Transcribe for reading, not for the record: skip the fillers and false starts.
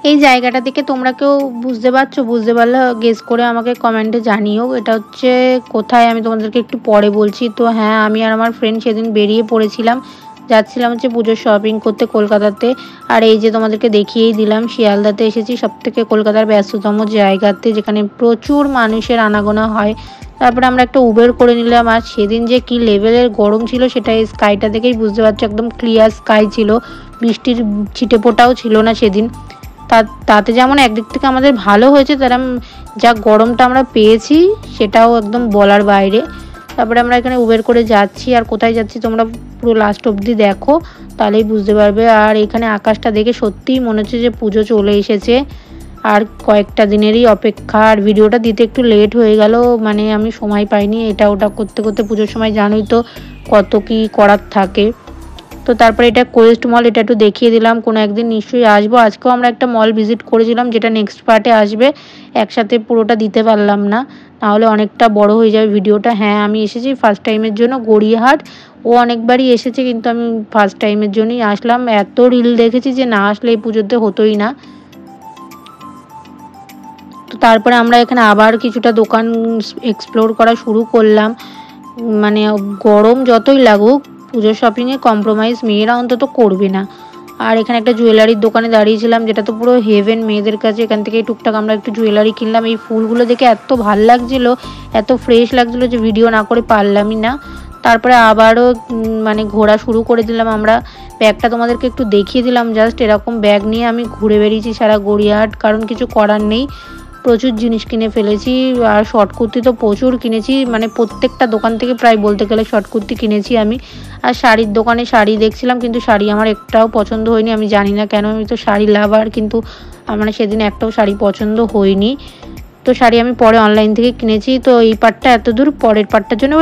এই জায়গাটা থেকে তোমরা কেউ বুঝতে পারছো? বুঝতে পারলে গেস করে আমাকে কমেন্টে জানিও এটা হচ্ছে কোথায়, আমি তোমাদেরকে একটু পরে বলছি। তো হ্যাঁ, আমি আর আমার ফ্রেন্ড সেদিন বেরিয়ে পড়েছিলাম, যাচ্ছিলাম হচ্ছে পুজোর শপিং করতে কলকাতাতে। আর এই যে তোমাদেরকে দেখিয়েই দিলাম, শিয়ালদাতে এসেছি, সবথেকে কলকাতার ব্যস্ততম জায়গাতে, যেখানে প্রচুর মানুষের আনাগোনা হয়। তারপরে আমরা একটা উবের করে নিলাম। আর সেদিন যে কী লেভেলের গরম ছিল সেটা এই স্কাইটা দেখেই বুঝতে পারছো, একদম ক্লিয়ার স্কাই ছিল, বৃষ্টির ছিটেফোঁটাও ছিল না সেদিন। তাতে যেমন একদিক থেকে আমাদের ভালো হয়েছে, তারা যা গরমটা আমরা পেয়েছি সেটাও একদম বলার বাইরে। তারপরে আমরা এখানে উবের করে যাচ্ছি, আর কোথায় যাচ্ছি তোমরা পুরো লাস্ট অবধি দেখো, তাহলেই বুঝতে পারবে। আর এখানে আকাশটা দেখে সত্যিই মনে হচ্ছে যে পুজো চলে এসেছে, আর কয়েকটা দিনেরই অপেক্ষা। আর ভিডিওটা দিতে একটু লেট হয়ে গেল, মানে আমি সময় পাইনি, এটা ওটা করতে করতে পুজোর সময় জানোই তো কত কী করার থাকে। তো তারপরে এটা কোয়েস্ট মল, এটা একটু দেখিয়ে দিলাম, কোনো একদিন নিশ্চয়ই আসবো। আজকেও আমরা একটা মল ভিজিট করেছিলাম, যেটা নেক্সট পার্টে আসবে, একসাথে পুরোটা দিতে পারলাম না, নাহলে অনেকটা বড় হয়ে যাবে ভিডিওটা। হ্যাঁ, আমি এসেছি ফার্স্ট টাইমের জন্য গড়িয়াহাট, ও অনেকবারই এসেছে কিন্তু আমি ফার্স্ট টাইমের জন্যই আসলাম। এত রিল দেখেছি যে না আসলে এই পুজোতে হতোই না। তো তারপরে আমরা এখানে আবার কিছুটা দোকান এক্সপ্লোর করা শুরু করলাম। মানে গরম যতই লাগুক, পুজোর শপিংয়ে কম্প্রোমাইজ মেয়েরা অন্তত করবে না। আর এখানে একটা জুয়েলারির দোকানে দাঁড়িয়েছিলাম, যেটা তো পুরো হেভেন মেয়েদের কাছে। এখান থেকে টুকটাক আমরা একটু জুয়েলারি কিনলাম। এই ফুলগুলো দেখে এত ভাল লাগছিলো, এত ফ্রেশ লাগছিলো যে ভিডিও না করে পারলামই না। তারপরে আবারও মানে ঘোরা শুরু করে দিলাম আমরা। ব্যাগটা তোমাদেরকে একটু দেখিয়ে দিলাম, জাস্ট এরকম ব্যাগ নিয়ে আমি ঘুরে বেরিয়েছি সারা গড়িয়াহাট, কারণ কিছু করার নেই, প্রচুর জিনিস কিনে ফেলেছি। আর শর্ট কুর্তি তো প্রচুর কিনেছি, মানে প্রত্যেকটা দোকান থেকে প্রায় বলতে গেলে শর্ট কুর্তি কিনেছি আমি। আর শাড়ির দোকানে শাড়ি দেখছিলাম, কিন্তু শাড়ি আমার একটাও পছন্দ হয়নি, আমি জানি না কেন, আমি তো শাড়ি লাভার, কিন্তু আমার সেদিন একটাও শাড়ি পছন্দ হয়নি। তো শাড়ি আমি পরে অনলাইন থেকে কিনেছি। তো এই পার্টটা এত দূর, পরের পার্টটার জন্য